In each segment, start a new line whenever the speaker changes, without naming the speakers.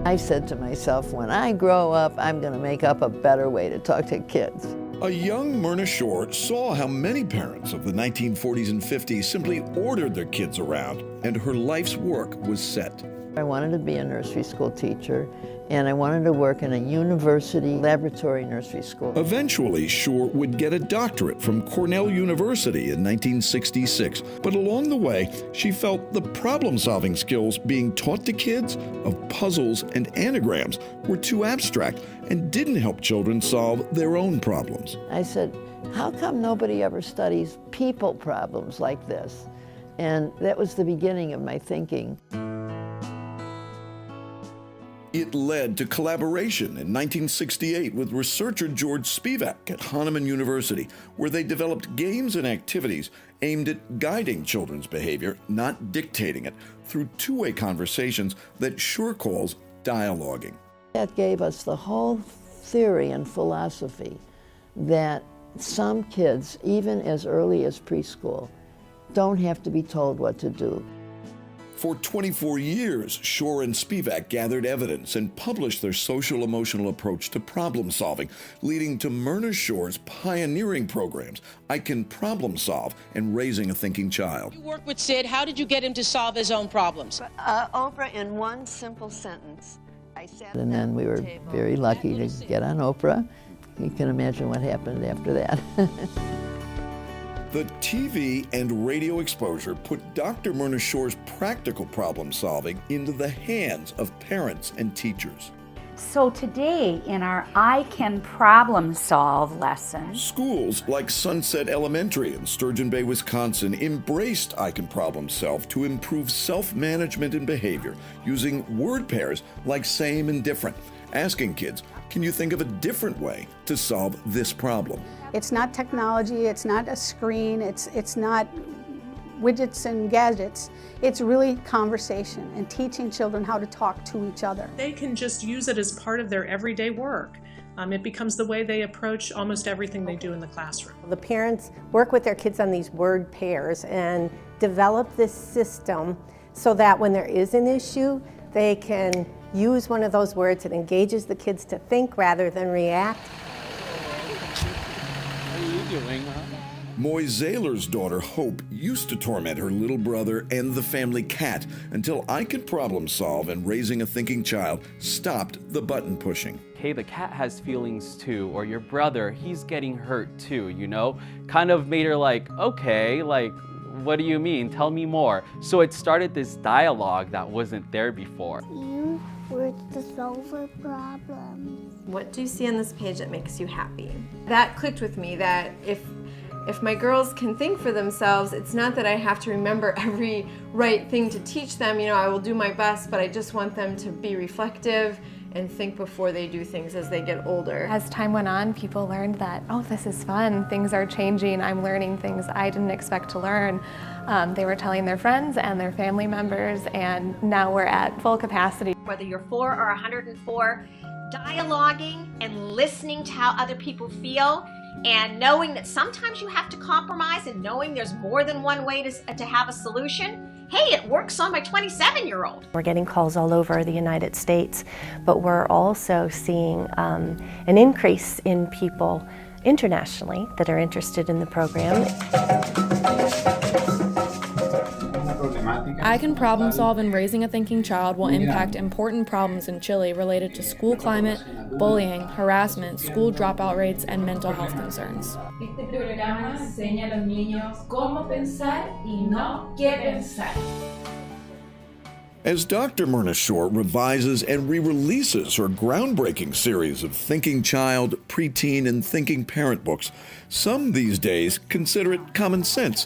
I said to myself, when I grow up, I'm going to make up a better way to talk to kids.
A young Myrna Shure saw how many parents of the 1940s and 50s simply ordered their kids around, and her life's work was set.
I wanted to be a nursery school teacher, and I wanted to work in a university laboratory nursery school.
Eventually, Shure would get a doctorate from Cornell University in 1966, but along the way, she felt the problem-solving skills being taught to kids of puzzles and anagrams were too abstract and didn't help children solve their own problems.
I said, how come nobody ever studies people problems like this? And that was the beginning of my thinking.
It led to collaboration in 1968 with researcher George Spivak at Hahnemann University, where they developed games and activities aimed at guiding children's behavior, not dictating it, through two-way conversations that Shure calls dialoguing.
That gave us the whole theory and philosophy that some kids, even as early as preschool, don't have to be told what to do.
For 24 years, Shure and Spivak gathered evidence and published their social-emotional approach to problem solving, leading to Myrna Shure's pioneering programs, I Can Problem Solve and Raising a Thinking Child.
You work with Sid. How did you get him to solve his own problems?
Oprah, in one simple sentence, I sat and then we were very lucky to get on Oprah. You can imagine what happened after that.
The TV and radio exposure put Dr. Myrna Shure's practical problem solving into the hands of parents and teachers.
So today in our I Can Problem Solve lesson,
schools like Sunset Elementary in Sturgeon Bay, Wisconsin embraced I Can Problem Solve to improve self-management and behavior using word pairs like same and different, asking kids, can you think of a different way to solve this problem?
It's not technology, it's not a screen, it's not widgets and gadgets. It's really conversation and teaching children how to talk to each other.
They can just use it as part of their everyday work. It becomes the way they approach almost everything they do in the classroom.
The parents work with their kids on these word pairs and develop this system so that when there is an issue, they can use one of those words that engages the kids to think rather than react.
Moy Zahler's daughter, Hope, used to torment her little brother and the family cat until I Can Problem Solve and Raising a Thinking Child stopped the button pushing.
Hey, the cat has feelings too, or your brother, he's getting hurt too, you know? Kind of made her like, okay, like, what do you mean? Tell me more. So it started this dialogue that wasn't there before.
Use words to solve a problem.
What do you see on this page that makes you happy? That clicked with me, that if my girls can think for themselves, it's not that I have to remember every right thing to teach them. You know, I will do my best, but I just want them to be reflective and think before they do things as they get older.
As time went on, people learned that, oh, this is fun, things are changing, I'm learning things I didn't expect to learn. They were telling their friends and their family members, and now we're at full capacity.
Whether you're 4 or 104, dialoguing and listening to how other people feel, and knowing that sometimes you have to compromise, and knowing there's more than one way to have a solution. Hey, it works on my 27-year-old.
We're getting calls all over the United States, but we're also seeing an increase in people internationally that are interested in the program.
I Can Problem Solve and Raising a Thinking Child will impact important problems in Chile related to school climate, bullying, harassment, school dropout rates, and mental health concerns.
Este programa enseña a los niños cómo pensar y no qué pensar.
As Dr. Myrna Shure revises and re-releases her groundbreaking series of Thinking Child, Preteen, and Thinking Parent books, some these days consider it common sense.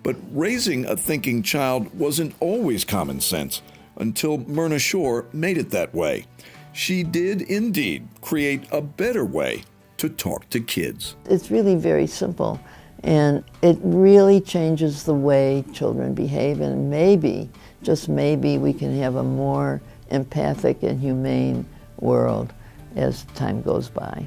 But raising a thinking child wasn't always common sense until Myrna Shure made it that way. She did indeed create a better way to talk to kids.
It's really very simple, and it really changes the way children behave, and maybe, just maybe, we can have a more empathic and humane world as time goes by.